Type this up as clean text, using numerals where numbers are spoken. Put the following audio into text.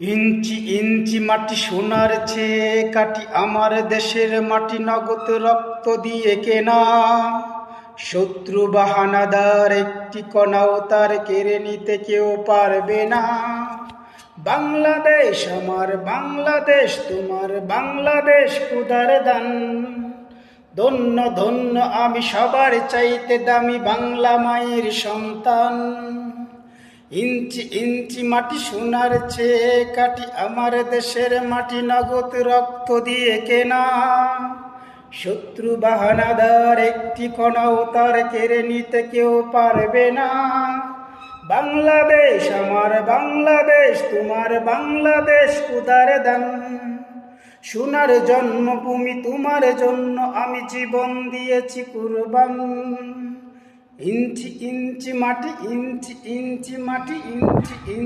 ইঞ্চি ইঞ্চি মাটি সোনার চেয়ে কাটি, আমার দেশের মাটি নগদ রক্ত দিয়ে কেনা। শত্রু বাহানাদার একটি কণাও তার কেড়ে নিতে কেউ পারবে না। বাংলাদেশ আমার বাংলাদেশ, তোমার বাংলাদেশ খোদার দান। ধন্য ধন্য আমি সবার চাইতে দামি বাংলা মায়ের সন্তান। ইঞ্চি ইঞ্চি মাটি সোনার চেয়ে কাটি, আমার দেশের মাটি নগদ রক্ত দিয়ে কেনা। শত্রু বাহানাদার একটি কণাও তার কেড়ে নিতে কেউ পারবে না। বাংলাদেশ আমার বাংলাদেশ, তোমার বাংলাদেশ খোদার দান। সোনার জন্মভূমি তোমার জন্য আমি জীবন দিয়েছি কুরবান। ইঞ্চি ইঞ্চি মাটি, ইঞ্চি ইঞ্চি মাটি, ইঞ্চি ইঞ্চি